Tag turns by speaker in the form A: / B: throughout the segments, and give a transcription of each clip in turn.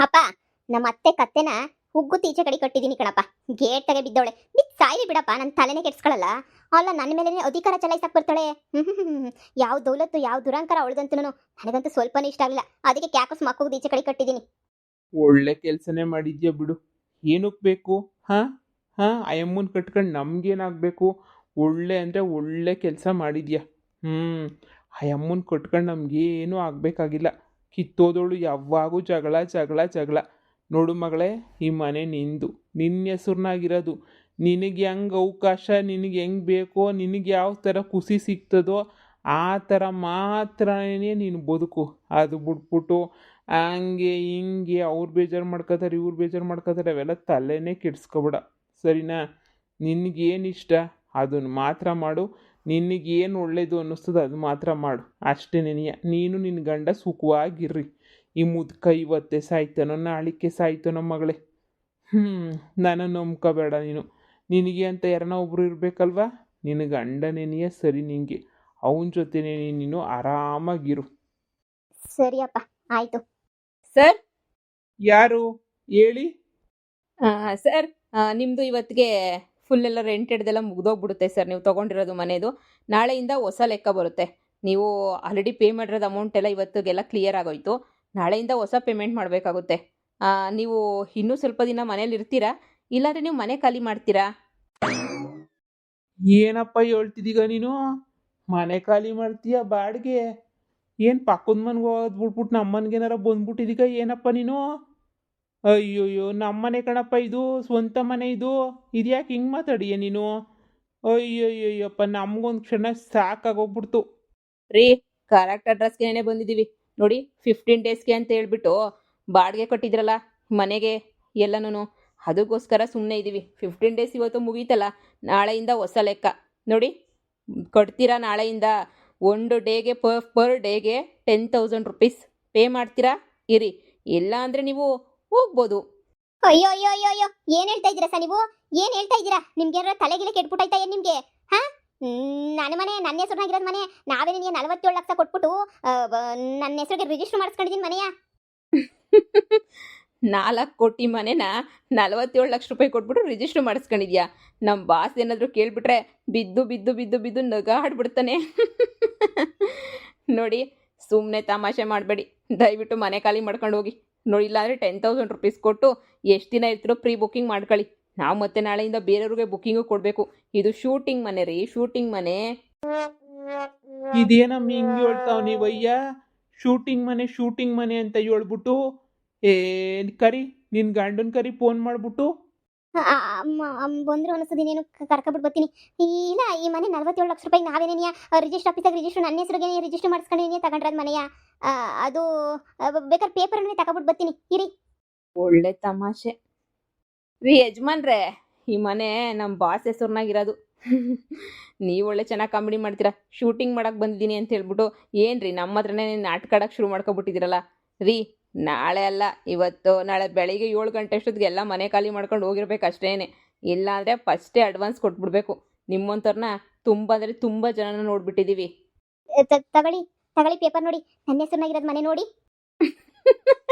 A: ಅಪ್ಪ, ನಮ್ಮ ಅತ್ತೆ ಕತ್ತೆನ ಉಗ್ಗು ತೀಚೆ ಕಡೆ ಕಟ್ಟಿದೀನಿ ಕಣಪ್ಪ. ಗೇಟ್ ತಗೆ ಬಿದ್ದವಳೆ. ಬಿದ್ದು ಸಾಯ್ಲಿ ಬಿಡಪ್ಪ, ನನ್ನ ತಲೆನೇ ಕೆಡ್ಸ್ಕೊಳಲ್ಲ. ಅಲ್ಲ, ನನ್ನ ಮೇಲೆ ಅಧಿಕಾರ ಚಲಾಯಿಸಕ್ ಬರ್ತಾಳೆ. ಯಾವ ದೌಲತ್ತು, ಯಾವ ದುರಂಕಾರ ಅವಳದಂತೂ. ನನಗಂತೂ ಸ್ವಲ್ಪನೂ ಇಷ್ಟ ಆಗಲಿಲ್ಲ. ಅದಕ್ಕೆ ಕ್ಯಾಕಸ್ ಮಕ್ಕಳು ಈಚೆ ಕಡೆ ಕಟ್ಟಿದೀನಿ.
B: ಒಳ್ಳೆ ಕೆಲಸನೇ ಮಾಡಿದ್ಯಾ ಬಿಡು. ಏನಕ್ಕೆ ಬೇಕು? ಹಾಂ ಹಾಂ, ಅಯ್ಯಮ್ಮನ ಕಟ್ಕೊಂಡು ನಮಗೇನಾಗಬೇಕು? ಒಳ್ಳೆ ಅಂದರೆ ಒಳ್ಳೆ ಕೆಲಸ ಮಾಡಿದ್ಯಾ. ಹ್ಞೂ, ಅಯ್ಯಮ್ಮನ ಕಟ್ಕೊಂಡು ನಮಗೇನೂ ಆಗಬೇಕಾಗಿಲ್ಲ. ಕಿತ್ತೋದವಳು ಯಾವಾಗೂ ಜಗಳ ಜಗಳ ಜಗಳ. ನೋಡು ಮಗಳೇ, ಈ ಮನೆ ನಿಂದು, ನಿನ್ನ ಹೆಸ್ರನ್ನಾಗಿರೋದು. ನಿನಗೆ ಹೆಂಗೆ ಅವಕಾಶ, ನಿನಗೆ ಹೆಂಗೆ ಬೇಕೋ, ನಿನಗೆ ಯಾವ ಥರ ಖುಷಿ ಸಿಗ್ತದೋ ಆ ಥರ ಮಾತ್ರನೇ ನೀನು ಬದುಕು. ಅದು ಬಿಟ್ಬಿಟ್ಟು ಹಂಗೆ ಹಿಂಗೆ ಅವ್ರು ಬೇಜಾರು ಮಾಡ್ಕೋತಾರೆ, ಇವ್ರು ಬೇಜಾರು ಮಾಡ್ಕೋತಾರೆ, ಅವೆಲ್ಲ ತಲೆನೇ ಕೆಡ್ಸ್ಕೊಬೇಡ, ಸರಿನಾ? ನಿನಗೇನು ಇಷ್ಟ ಅದನ್ನು ಮಾತ್ರ ಮಾಡು. ನಿನಗೇನು ಒಳ್ಳೇದು ಅನ್ನಿಸ್ತದೆ ಅದು ಮಾತ್ರ ಮಾಡು, ಅಷ್ಟೇ. ನೀನು ನಿನ್ನ ಗಂಡ ಸುಖವಾಗಿರ್ರಿ. ಈ ಮುದ್ಕ ಇವತ್ತೇ ಸಾಯ್ತಾನೋ ನಾಳಿಕೆ ಸಾಯ್ತಾನೋ ಮಗಳೇ. ನಾನು ನಂಬ್ಕೋಬೇಡ ನೀನು. ನಿನಗೆ ಅಂತ ಯಾರನ್ನ ಒಬ್ರು ಇರಬೇಕಲ್ವಾ? ನಿನ್ನ ಗಂಡನೇನೆಯೇ ಸರಿ ನಿನಗೆ. ಅವನ ಜೊತೆನೇ ನೀನು ಆರಾಮಾಗಿರು.
A: ಸರಿಯಪ್ಪ, ಆಯ್ತು.
C: ಸರ್,
B: ಯಾರು ಹೇಳಿ?
C: ಸರ್, ನಿಮ್ಮದು ಇವತ್ತಿಗೆ ಫುಲ್ ಎಲ್ಲ ರೆಂಟೆಡ್ದೆಲ್ಲ ಮುಗ್ದೋಗ್ಬಿಡುತ್ತೆ ಸರ್. ನೀವು ತೊಗೊಂಡಿರೋದು ಮನೆಯದು ನಾಳೆಯಿಂದ ಹೊಸ ಲೆಕ್ಕ ಬರುತ್ತೆ. ನೀವು ಆಲ್ರೆಡಿ ಪೇ ಮಾಡಿರೋದು ಅಮೌಂಟ್ ಎಲ್ಲ ಇವತ್ತಿಗೆಲ್ಲ ಕ್ಲಿಯರ್ ಆಗೋಯ್ತು. ನಾಳೆಯಿಂದ ಹೊಸ ಪೇಮೆಂಟ್ ಮಾಡಬೇಕಾಗುತ್ತೆ. ನೀವು ಇನ್ನೂ ಸ್ವಲ್ಪ ದಿನ ಮನೇಲಿ ಇರ್ತೀರಾ, ಇಲ್ಲಾಂದರೆ ನೀವು ಮನೆ ಖಾಲಿ ಮಾಡ್ತೀರಾ?
B: ಏನಪ್ಪ ಹೇಳ್ತಿದ್ದೀಗ ನೀನು? ಮನೆ ಖಾಲಿ ಮಾಡ್ತೀಯ ಬಾಡಿಗೆ? ಏನು ಪಕ್ಕದ ಮನೆಗೆ ಹೋಗೋದು ಬಿಟ್ಬಿಟ್ಟು ನಮ್ಮ ಮನೆಗೇನಾರ ಬಂದ್ಬಿಟ್ಟಿದ್ದೀಗ ಏನಪ್ಪ ನೀನು? ಅಯ್ಯೋಯ್ಯೋ, ನಮ್ಮ ಮನೆ ಕಣಪ್ಪ ಇದು, ಸ್ವಂತ ಮನೆ ಇದು. ಇದ್ಯಾಕೆ ಹಿಂಗೆ ಮಾತಾಡಿಯ ನೀನು? ಅಯ್ಯೋಯ್ಯಪ್ಪ, ನಮಗೊಂದು ಕ್ಷಣ ಸಾಕಾಗೋಗ್ಬಿಡ್ತು.
C: ರೀ, ಕರೆಕ್ಟ್ ಅಡ್ರೆಸ್ಗೆ ಬಂದಿದ್ದೀವಿ ನೋಡಿ. 15 ಡೇಸ್ಗೆ ಅಂತ ಹೇಳ್ಬಿಟ್ಟು ಬಾಡಿಗೆ ಕೊಟ್ಟಿದ್ರಲ್ಲ ಮನೆಗೆ ಎಲ್ಲನೂ, ಅದಕ್ಕೋಸ್ಕರ ಸುಮ್ಮನೆ ಇದ್ದೀವಿ. 15 ಡೇಸ್ ಇವತ್ತು ಮುಗೀತಲ್ಲ, ನಾಳೆಯಿಂದ ಹೊಸ ಲೆಕ್ಕ ನೋಡಿ. ಕೊಡ್ತೀರಾ ನಾಳೆಯಿಂದ? ಒಂದು ಡೇಗೆ ಪರ್ ಡೇಗೆ 10,000 ರುಪೀಸ್ ಪೇ ಮಾಡ್ತೀರಾ? ಇರಿ, ಇಲ್ಲ ಅಂದರೆ ನೀವು ಹೋಗ್ಬೋದು.
A: ಅಯ್ಯೋ ಅಯ್ಯೋ ಅಯ್ಯೋ ಅಯ್ಯೋ, ಏನ್ ಹೇಳ್ತಾ ಇದ್ದೀರಾ ಸರ್ ನೀವು? ಏನ್ ಹೇಳ್ತಾ ಇದ್ದೀರಾ? ನಿಮ್ಗೆ ಏನಾರ ತಲೆಗಿಲೆ ಕೆಟ್ಬಿಟ್ಟೈತಾ ಏನ್ ನಿಮ್ಗೆ? ಹಾ, ನನ್ನ ಮನೆ, ನನ್ನ ಹೆಸರಿನಾಗಿರೋದು ಮನೆ. ನಾವೇ ನಿನಗೆ 47 ಲಕ್ಷ ಕೊಟ್ಬಿಟ್ಟು ನನ್ನ ಹೆಸರಿಗೆ ರಿಜಿಸ್ಟರ್ ಮಾಡಿಸ್ಕೊಂಡಿದ್ದೀನಿ ಮನೆಯ.
C: 4 ಕೋಟಿ ಮನೆನ 47 ಲಕ್ಷ ರೂಪಾಯಿ ಕೊಟ್ಬಿಟ್ಟು ರಿಜಿಸ್ಟರ್ ಮಾಡಿಸ್ಕೊಂಡಿದ್ಯಾ? ನಮ್ಮ ಬಾಸ್ ಏನಾದರೂ ಕೇಳಿಬಿಟ್ರೆ ಬಿದ್ದು ಬಿದ್ದು ಬಿದ್ದು ಬಿದ್ದು ನಗಾಡ್ಬಿಡ್ತಾನೆ. ನೋಡಿ, ಸುಮ್ಮನೆ ತಮಾಷೆ ಮಾಡಬೇಡಿ. ದಯವಿಟ್ಟು ಮನೆ ಖಾಲಿ ಮಾಡ್ಕೊಂಡು ಹೋಗಿ ನೋಡಿ. ಇಲ್ಲಾಂದರೆ 10,000 ರುಪೀಸ್ ಕೊಟ್ಟು ಎಷ್ಟು ದಿನ ಇರ್ತೀರೋ ಪ್ರೀ ಬುಕ್ಕಿಂಗ್ ಮಾಡ್ಕೊಳ್ಳಿ. ನಾವು ಮತ್ತೆ ನಾಳೆಯಿಂದ ಬೇರೆಯವ್ರಿಗೆ ಬುಕ್ಕಿಂಗು ಕೊಡಬೇಕು. ಇದು ಶೂಟಿಂಗ್ ಮನೆ ರೀ, ಶೂಟಿಂಗ್ ಮನೆ.
B: ಇದೇನಮ್ಮ ಹಿಂಗೆ ಹೇಳ್ತಾವ ನೀವಯ್ಯ? ಶೂಟಿಂಗ್ ಮನೆ ಅಂತ ಹೇಳ್ಬಿಟ್ಟು ಕರಿ, ನಿನ್ನ ಗಂಡನ ಕರಿ ಫೋನ್ ಮಾಡ್ಬಿಟ್ಟು.
A: ಬಂದ್ರು ಅನಿಸ್ತದೆ, ನೀನು ಕರ್ಕೊಬಿಟ್ಟು ಬರ್ತೀನಿ. ಇಲ್ಲ, ಈ ಮನೆ 47 ಲಕ್ಷ ರೂಪಾಯಿ ನಾವೇನೇನಿಯ ರಿಜಿಸ್ಟರ್ ಆಫೀಸಾಗ ರಿಜಿಸ್ಟರ್ ನನ್ನ ಹೆಸರಿಗೆ ರಿಜಿಸ್ಟರ್ ಮಾಡಿಸ್ಕೊಂಡಿನಿ ತಗೊಂಡ್ರದ್ ಮನೆಯ. ಅದು ಬೇಕಾದ್ರೆ ಪೇಪರ್ ತಗೊಬಿಟ್ಟು ಬರ್ತೀನಿ ಇರಿ.
C: ಒಳ್ಳೆ ತಮಾಷೆ ರೀ ಯಜಮಾನ್ರೆ. ಈ ಮನೆ ನಮ್ಮ ಬಾಸ್ ಹೆಸರ್ನಾಗಿರೋದು. ನೀವು ಒಳ್ಳೆ ಚೆನ್ನಾಗಿ ಕಾಮಿಡಿ ಮಾಡ್ತೀರಾ. ಶೂಟಿಂಗ್ ಮಾಡಕ್ಕೆ ಬಂದಿದ್ದೀನಿ ಅಂತ ಹೇಳ್ಬಿಟ್ಟು ಏನ್ರಿ ನಮ್ಮ ಹತ್ರನೇ ನಾಟಕ ಆಡೋಕ್ಕೆ ಶುರು ಮಾಡ್ಕೊಬಿಟ್ಟಿದ್ದೀರಲ್ಲ ರೀ. ನಾಳೆ ಅಲ್ಲ, ಇವತ್ತು ನಾಳೆ ಬೆಳಿಗ್ಗೆ 7 ಗಂಟೆ ಅಷ್ಟೊತ್ತಿಗೆ ಎಲ್ಲ ಮನೆ ಖಾಲಿ ಮಾಡ್ಕೊಂಡು ಹೋಗಿರ್ಬೇಕು ಅಷ್ಟೇ. ಇಲ್ಲಾಂದರೆ ಫಸ್ಟೇ ಅಡ್ವಾನ್ಸ್ ಕೊಟ್ಬಿಡ್ಬೇಕು. ನಿಮ್ಮಂಥವ್ರನ್ನ ತುಂಬ ಅಂದರೆ ತುಂಬ ಜನನ ನೋಡ್ಬಿಟ್ಟಿದ್ದೀವಿ.
A: ತಗೊಳ್ಳಿ ತಗೊಳ್ಳಿ ಪೇಪರ್ ನೋಡಿ, ನನ್ನ ಹೆಸರಿನಾಗಿರೋದು ಮನೆ ನೋಡಿ.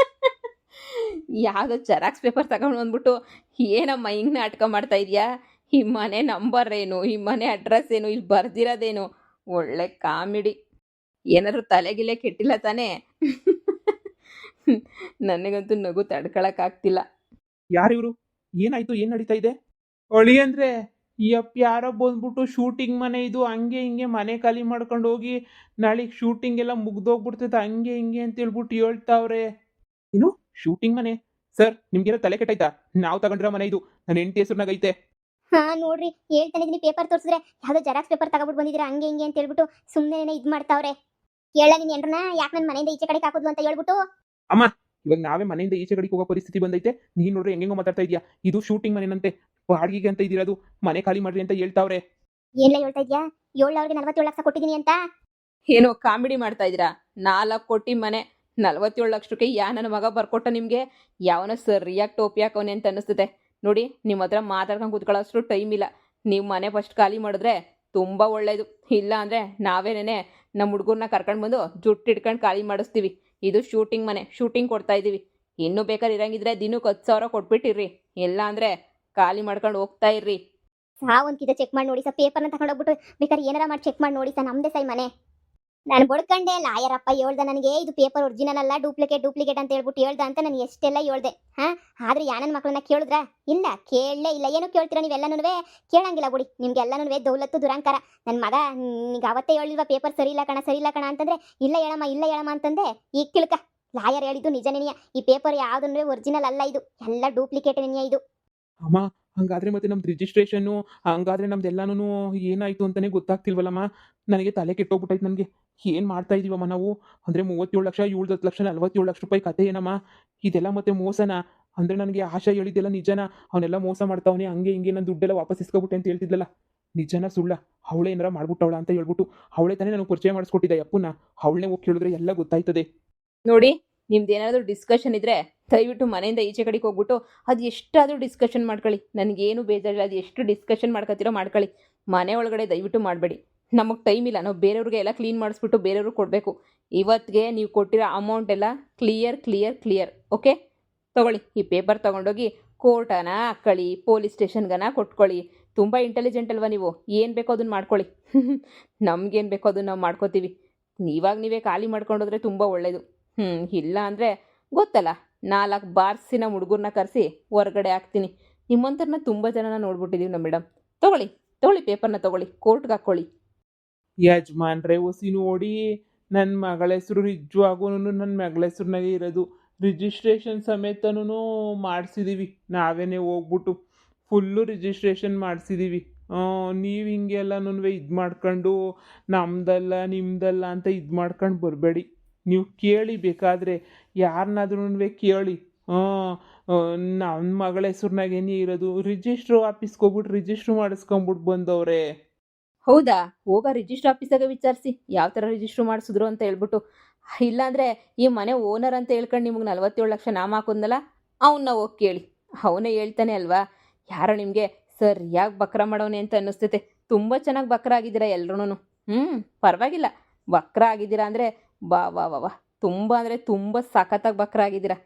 C: ಯಾವುದೋ ಜೆರಾಕ್ಸ್ ಪೇಪರ್ ತಗೊಂಡು ಬಂದ್ಬಿಟ್ಟು ಏನಮ್ಮ ಹಿಂಗೆ ನಾಟಕ ಮಾಡ್ತಾ ಇದೆಯಾ? ಈ ಮನೆ ನಂಬರ್ ಏನು, ಈ ಮನೆ ಅಡ್ರೆಸ್ ಏನು, ಇಲ್ಲಿ ಬರ್ದಿರೋದೇನು? ಒಳ್ಳೆ ಕಾಮಿಡಿ. ಏನಾದ್ರು ತಲೆಗಿಲೆ ಕೆಟ್ಟಿಲ್ಲ ತಾನೇ? ನನಗಂತೂ ನಗು ತಡ್ಕೊಳಕ್ಕಾಗ್ತಿಲ್ಲ.
B: ಯಾರಿವರು? ಏನಾಯ್ತು? ಏನು ನಡೀತಾ ಇದೆ? ಅಳಿ ಅಂದರೆ ಯಾರೋ ಬಂದ್ಬಿಟ್ಟು ಶೂಟಿಂಗ್ ಮನೆ ಇದು, ಹಂಗೆ ಹಿಂಗೆ ಮನೆ ಖಾಲಿ ಮಾಡ್ಕೊಂಡು ಹೋಗಿ ನಾಳೆಗೆ ಶೂಟಿಂಗ್ ಎಲ್ಲ ಮುಗ್ದೋಗ್ಬಿಡ್ತೈತೆ ಹಂಗೆ ಹಿಂಗೆ ಅಂತ ಹೇಳ್ಬಿಟ್ಟು ಹೇಳ್ತಾವ್ರೆ. ಏನು ಶೂಟಿಂಗ್ ಮನೆ? ಸರ್, ನಿಮ್ಗೇನೋ ತಲೆ ಕೆಟ್ಟಾಯ್ತಾ? ನಾವು ತಗೊಂಡಿರೋ ಮನೆ ಇದು, ನನ್ನ ಹೆಂಡತಿ ಹೆಸರಿನಾಗೈತೆ.
A: ಹಾ ನೋಡ್ರಿ, ಹೇಳ್ತಾನೆ ಇದೀನಿ. ಪೇಪರ್ ತೋರಿಸಿದ್ರೆ ಯಾವುದೋ ಜೆರಾಕ್ಸ್ ಪೇಪರ್ ತಗೊಬಿಟ್ಟು ಬಂದಿದ್ದೀರಾ ಹಂಗೆ ಹಿಂಗೆ ಅಂತ ಹೇಳ್ಬಿಟ್ಟು ಸುಮ್ಮನೆ ಇದು ಮಾಡ್ತಾವ್ರೆ. ಹೇಳ ನೀನು ಎಂಡ್ರನ್ನ ಯಾಕೆ ನನ್ನ ಮನೆಯಿಂದ ಈಚೆ ಕಡೆಗೆ ಹಾಕೋದು ಅಂತ ಹೇಳ್ಬಿಟ್ಟು.
B: ಅಮ್ಮ, ಇವಾಗ ನಾವೇ ಮನೆಯಿಂದ ಈಚೆ ಕಡೆಗೆ ಹೋಗೋ ಪರಿಸ್ಥಿತಿ ಬಂದೈತೆ. ನೀನು ನೋಡ್ರಿ ಹೆಂಗೆಂಗೋ ಮಾತಾಡ್ತಾ ಇದೆಯಾ. ಇದು ಶೂಟಿಂಗ್ ಮನೆನಂತೆ, ಬಾಡಿಗೆಗೆ ಅಂತ ಇದಿರೋದು, ಮನೆ ಖಾಲಿ ಮಾಡ್ರಿ ಅಂತ ಹೇಳ್ತಾವ್ರೆ.
A: ಏನ್ಲ ಹೇಳ್ತಾ ಇದೆಯಾ? 47 ಲಕ್ಷ ಕೊಟ್ಟಿದ್ದೀನಿ ಅಂತ.
C: ಏನೋ ಕಾಮಿಡಿ ಮಾಡ್ತಾ ಇದ್ದೀರಾ? 4 ಕೋಟಿ ಮನೆ 47 ಲಕ್ಷಕ್ಕೆ ನನ್ನ ಮಗ ಬರ್ಕೊಟ್ಟ ನಿಮಗೆ? ಯಾವನೋ ಸರಿಯಾಗಿ ಟೋಪಿ ಹಾಕೋನೆ ಅಂತ ಅನ್ನಿಸ್ತದೆ ನೋಡಿ. ನಿಮ್ಮ ಹತ್ರ ಮಾತಾಡ್ಕೊಂಡು ಕೂತ್ಕೊಳ್ಳೋಷ್ಟು ಟೈಮ್ ಇಲ್ಲ. ನೀವು ಮನೆ ಫಸ್ಟ್ ಖಾಲಿ ಮಾಡಿದ್ರೆ ತುಂಬ ಒಳ್ಳೆಯದು. ಇಲ್ಲ ಅಂದರೆ ನಾವೇನೇ ನಮ್ಮ ಹುಡುಗರನ್ನ ಕರ್ಕೊಂಡು ಬಂದು ಜುಟ್ಟು ಹಿಡ್ಕೊಂಡು ಖಾಲಿ ಮಾಡಿಸ್ತೀವಿ. ಇದು ಶೂಟಿಂಗ್ ಮನೆ, ಶೂಟಿಂಗ್ ಕೊಡ್ತಾ ಇದ್ದೀವಿ. ಇನ್ನೂ ಬೇಕಾದ್ರೆ ಇರಂಗಿದ್ರೆ ದಿನಕ್ಕೆ 10,000 ಕೊಟ್ಬಿಟ್ಟಿರ್ರಿ, ಇಲ್ಲ ಅಂದರೆ ಖಾಲಿ ಮಾಡ್ಕೊಂಡು ಹೋಗ್ತಾ ಇರ್ರಿ.
A: ಸಾವಂತಿದ ಚೆಕ್ ಮಾಡಿ ನೋಡಿ ಸರ್, ಪೇಪರ್ನ ತಗೊಂಡೋಗ್ಬಿಟ್ಟು ಬೇಕಾದ್ರೆ ಏನಾರ ಮಾಡಿ ಚೆಕ್ ಮಾಡಿ ನೋಡಿ ಸರ್, ನಮ್ದೇ ಸೈ ಮನೆ. ನಾನು ಬಡ್ಕಂಡೆ ಲಾಯರಪ್ಪ ಹೇಳ್ದ ನನಗೆ ಇದು ಪೇಪರ್ ಒರಿಜಿನಲ್ ಅಲ್ಲ ಡೂಪ್ಲಿಕೇಟ್ ಅಂತ ಹೇಳ್ಬಿಟ್ಟು ಹೇಳ್ದ ಅಂತ ನಾನು ಎಷ್ಟೆಲ್ಲ ಹೇಳ್ದೆ. ಆದ್ರೆ ಯಾನನ್ ಮಕ್ಕಳನ್ನ ಕೇಳಿದ್ರ ಇಲ್ಲ, ಕೇಳಲೇ ಇಲ್ಲ. ಏನು ಕೇಳ್ತೀರಾ ನೀವೆಲ್ಲನೂ? ಕೇಳಂಗಿಲ್ಲ ಬಿಡಿ, ನಿಮ್ಗೆಲ್ಲನೂ ದೌಲತ್ತು ದುರಂಕಾರ. ನನ್ನ ಮಗ ನಿಂಗೆ ಅವತ್ತೇ ಹೇಳಿಲ್ವಾ ಪೇಪರ್ ಸರಿ ಇಲ್ಲ ಕಣ ಅಂತಂದ್ರೆ ಇಲ್ಲ ಹೇಳಮ್ಮ ಅಂತಂದೆ. ಈಗ ತಿಳ್ಕ, ಲಾಯರ್ ಹೇಳಿದ್ದು ನಿಜ ನೆನೆಯ. ಈ ಪೇಪರ್ ಯಾವ್ದನ್ನೇ ಒರಿಜಿನಲ್ ಅಲ್ಲ, ಇದು ಎಲ್ಲ ಡೂಪ್ಲಿಕೇಟ್ ನೆನೆಯ ಇದು.
B: ಅಮ್ಮ ಹಂಗಾದ್ರೆ ಮತ್ತೆ ನಮ್ದು ರಿಜಿಸ್ಟ್ರೇಷನ್ನು, ಹಂಗಾದ್ರೆ ನಮ್ದೆಲ್ಲನೂ ಏನಾಯಿತು ಅಂತಲೇ ಗೊತ್ತಾಗ್ತಿಲ್ವಲ್ಲಮ್ಮ. ನನಗೆ ತಲೆ ಕೆಟ್ಟೋಗ್ಬಿಟ್ಟೈತೆ. ನನಗೆ ಏನು ಮಾಡ್ತಾ ಇದೀವಮ್ಮ ನಾವು? ಅಂದರೆ 37 ಲಕ್ಷ, 10 ಲಕ್ಷ, 47 ಲಕ್ಷ ರೂಪಾಯಿ ಕತೆ ಏನಮ್ಮ ಇದೆಲ್ಲ? ಮತ್ತೆ ಮೋಸನಾ? ಅಂದರೆ ನನಗೆ ಆಶಾ ಹೇಳಿದ್ದೆಲ್ಲ ನಿಜನಾ? ಅವನೆಲ್ಲ ಮೋಸ ಮಾಡ್ತಾವನೆ, ಹಂಗೆ ಹಿಂಗೆ ನನ್ನ ದುಡ್ಡೆಲ್ಲ ವಾಪಸ್ ಇಸ್ಕೊಬಿಟ್ಟೆ ಅಂತ ಹೇಳ್ತಿದ್ಲಲ್ಲ, ನಿಜನಾ ಸುಳ್ಳ? ಅವಳೇ ಏನಾರ ಮಾಡ್ಬಿಟ್ಟವಳ ಅಂತ ಹೇಳ್ಬಿಟ್ಟು ಅವಳೇ ತಾನೇ ನನಗೆ ಪರಿಚಯ ಮಾಡಿಸ್ಕೊಟ್ಟಿದ್ದೆ ಅಪ್ಪನ. ಅವಳನ್ನೇ ಹೋಗಿ ಕೇಳಿದ್ರೆ ಎಲ್ಲ ಗೊತ್ತಾಯ್ತದೆ.
C: ನೋಡಿ, ನಿಮ್ದೇನಾದರೂ ಡಿಸ್ಕಷನ್ ಇದ್ದರೆ ದಯವಿಟ್ಟು ಮನೆಯಿಂದ ಈಚೆ ಕಡೆಗೆ ಹೋಗ್ಬಿಟ್ಟು ಅದು ಎಷ್ಟಾದರೂ ಡಿಸ್ಕಷನ್ ಮಾಡ್ಕೊಳ್ಳಿ. ನನಗೇನು ಬೇಜಾರಿಲ್ಲ, ಅದು ಎಷ್ಟು ಡಿಸ್ಕಷನ್ ಮಾಡ್ಕೊತೀರೋ ಮಾಡ್ಕೊಳ್ಳಿ. ಮನೆ ಒಳಗಡೆ ದಯವಿಟ್ಟು ಮಾಡಬೇಡಿ. ನಮಗೆ ಟೈಮ್ ಇಲ್ಲ, ನಾವು ಬೇರೆಯವ್ರಿಗೆ ಎಲ್ಲ ಕ್ಲೀನ್ ಮಾಡಿಸ್ಬಿಟ್ಟು ಬೇರೆಯವ್ರಿಗೆ ಕೊಡಬೇಕು. ಇವತ್ತಿಗೆ ನೀವು ಕೊಟ್ಟಿರೋ ಅಮೌಂಟ್ ಎಲ್ಲ ಕ್ಲಿಯರ್. ಓಕೆ, ತೊಗೊಳ್ಳಿ. ಈ ಪೇಪರ್ ತೊಗೊಂಡೋಗಿ ಕೋರ್ಟನ ಹಾಕ್ಕೊಳ್ಳಿ, ಪೊಲೀಸ್ ಸ್ಟೇಷನ್ಗನ ಕೊಟ್ಕೊಳ್ಳಿ. ತುಂಬ ಇಂಟೆಲಿಜೆಂಟ್ ಅಲ್ವಾ ನೀವು? ಏನು ಬೇಕೋ ಅದನ್ನು ಮಾಡ್ಕೊಳ್ಳಿ. ನಮಗೇನು ಬೇಕೋ ಅದನ್ನು ನಾವು ಮಾಡ್ಕೋತೀವಿ. ನೀವೇ ಖಾಲಿ ಮಾಡ್ಕೊಂಡೋದ್ರೆ ತುಂಬ ಒಳ್ಳೆಯದು. ಇಲ್ಲ ಅಂದರೆ ಗೊತ್ತಲ್ಲ, 4 ಬಾರ್ಸಿನ ಹುಡುಗರನ್ನ ಕರೆಸಿ ಹೊರಗಡೆ ಹಾಕ್ತೀನಿ. ನಿಮ್ಮಂಥರನ್ನ ತುಂಬ ಜನನ ನೋಡ್ಬಿಟ್ಟಿದ್ದೀವಿ ನಮ್ಮ ಮೇಡಮ್. ತೊಗೊಳ್ಳಿ ಪೇಪರ್ನ ತೊಗೊಳ್ಳಿ, ಕೋರ್ಟ್ಗೆ ಹಾಕ್ಕೊಳ್ಳಿ.
B: ಯಜಮಾನ್ರೆ ಒಸಿ ನೋಡಿ, ನನ್ನ ಮಗಳ ಹೆಸರು ನಿಜವಾಗೂ ನನ್ನ ಮಗಳ ಹೆಸ್ರನಾಗೆ ಇರೋದು. ರಿಜಿಸ್ಟ್ರೇಷನ್ ಸಮೇತನೂ ಮಾಡಿಸಿದ್ದೀವಿ, ನಾವೇನೇ ಹೋಗ್ಬಿಟ್ಟು ಫುಲ್ಲು ರಿಜಿಸ್ಟ್ರೇಷನ್ ಮಾಡಿಸಿದ್ದೀವಿ. ನೀವು ಹಿಂಗೆಲ್ಲನೂ ಇದು ಮಾಡ್ಕೊಂಡು ನಮ್ದಲ್ಲ ನಿಮ್ದಲ್ಲ ಅಂತ ಇದು ಮಾಡ್ಕೊಂಡು ಬರಬೇಡಿ. ನೀವು ಕೇಳಿ, ಬೇಕಾದರೆ ಯಾರನ್ನಾದ್ರೂ ಕೇಳಿ. ನನ್ನ ಮಗಳ ಹೆಸ್ರನಾಗೇನೇ ಇರೋದು. ರಿಜಿಸ್ಟ್ರ್ ಆಫೀಸ್ಗೆ ಹೋಗ್ಬಿಟ್ಟು ರಿಜಿಸ್ಟ್ರ್ ಮಾಡಿಸ್ಕೊಂಬಿಟ್ಟು ಬಂದವ್ರೆ.
C: ಹೌದಾ? ಹೋಗ ರಿಜಿಸ್ಟ್ರ್ ಆಫೀಸಾಗೆ ವಿಚಾರಿಸಿ ಯಾವ ಥರ ರಿಜಿಸ್ಟ್ರ್ ಮಾಡಿಸಿದ್ರು ಅಂತ ಹೇಳ್ಬಿಟ್ಟು. ಇಲ್ಲಾಂದರೆ ಈ ಮನೆ ಓನರ್ ಅಂತ ಹೇಳ್ಕೊಂಡು ನಿಮಗೆ 47 ಲಕ್ಷ ನಾಮ ಹಾಕೋದ್ನಲ್ಲ, ಅವನ್ನ ಹೋಗಿ ಕೇಳಿ. ಅವನೇ ಹೇಳ್ತಾನೆ ಅಲ್ವಾ, ಯಾರೋ ನಿಮಗೆ ಸರಿಯಾಗಿ ಬಕ್ರ ಮಾಡೋನೆ ಅಂತ ಅನ್ನಿಸ್ತೈತೆ. ತುಂಬ ಚೆನ್ನಾಗಿ ಬಕ್ರ ಆಗಿದ್ದೀರಾ ಎಲ್ರೂ. ಪರವಾಗಿಲ್ಲ, ಬಕ್ರ ಆಗಿದ್ದೀರಾ ಅಂದರೆ ವಾ ತುಂಬ ಅಂದರೆ ತುಂಬ ಸಖತ್ತಾಗಿ ಬಕ್ರ ಆಗಿದ್ದೀರಾ.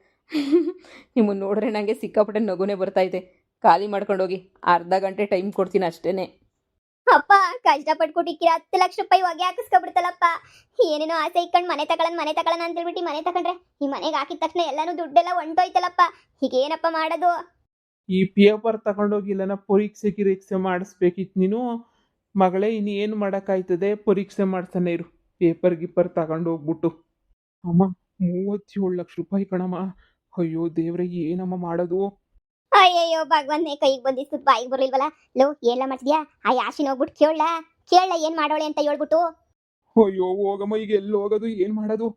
C: ನಿಮ್ಮನ್ನು ನೋಡ್ರೆ ನನಗೆ ಸಿಕ್ಕಾಪಟ್ಟೆ ನಗುನೇ ಬರ್ತಾಯಿದೆ. ಖಾಲಿ ಮಾಡ್ಕೊಂಡೋಗಿ, ಅರ್ಧ ಗಂಟೆ ಟೈಮ್ ಕೊಡ್ತೀನಿ ಅಷ್ಟೇ.
A: ಅಪ್ಪ ಕಷ್ಟಪಟ್ಕೊಟ್ಟಿಕ್ಕಿರ 10 ಲಕ್ಷ ರೂಪಾಯಿ ಹೊಗೆ ಹಾಕಿಸ್ಕೊಬಿಡ್ತಲ್ಲಪ್ಪ. ಏನೇನೋ ಆಸೆ ಇಕ್ಕೊಂಡು ಮನೆ ತಗೊಳ್ಳೋಣ ಅಂತ ಹೇಳ್ಬಿಟ್ಟು ಮನೆ ತಗೊಂಡ್ರೆ ಈ ಮನೆಗೆ ಹಾಕಿದ ತಕ್ಷಣ ಎಲ್ಲಾನು ದುಡ್ಡೆಲ್ಲ ಹೊಂಟೋಯ್ತಲ್ಲಪ್ಪ. ಹೀಗೇನಪ್ಪ ಮಾಡೋದು?
B: ಈ ಪೇಪರ್ ತಗೊಂಡೋಗಿಲ್ಲನ ಪರೀಕ್ಷೆ ಮಾಡಿಸ್ಬೇಕಿತ್ತು ನೀನು. ಮಗಳೇ, ಇನ್ನೇನು ಮಾಡೋಕ್ಕಾಯ್ತದೆ? ಪರೀಕ್ಷೆ ಮಾಡ್ತಾನೆ ಇರು, ಪೇಪರ್ ತಗೊಂಡು ಹೋಗ್ಬಿಟ್ಟು. ಅಮ್ಮ 37 ಲಕ್ಷ ರೂಪಾಯಿ ಕಣಮ್ಮ. ಅಯ್ಯೋ ದೇವ್ರೆ, ಏನಮ್ಮ ಮಾಡೋದು?
A: ಅಯ್ಯಯ್ಯೋ ಭಗವಂತನೇ, ಕೈಗೆ ಬಂದಿತ್ತು ಬಾಯಿಗೆ ಬರ್ಲಿಲ್ವಲ್ಲ. ಲೋ ಎಲ್ಲ ಮಾಡ್ತಿದ್ಯಾ? ಆ ಯಾಶಿನ ಹೋಗ್ಬಿಟ್ಟು ಕೇಳ ಏನ್ ಮಾಡೋಳೆ ಅಂತ ಹೇಳ್ಬಿಟ್ಟು.
B: ಅಯ್ಯೋ ಹೋಗಮ್ಮ, ಈಗ ಎಲ್ಲಿ ಹೋಗೋದು, ಏನು ಮಾಡೋದು?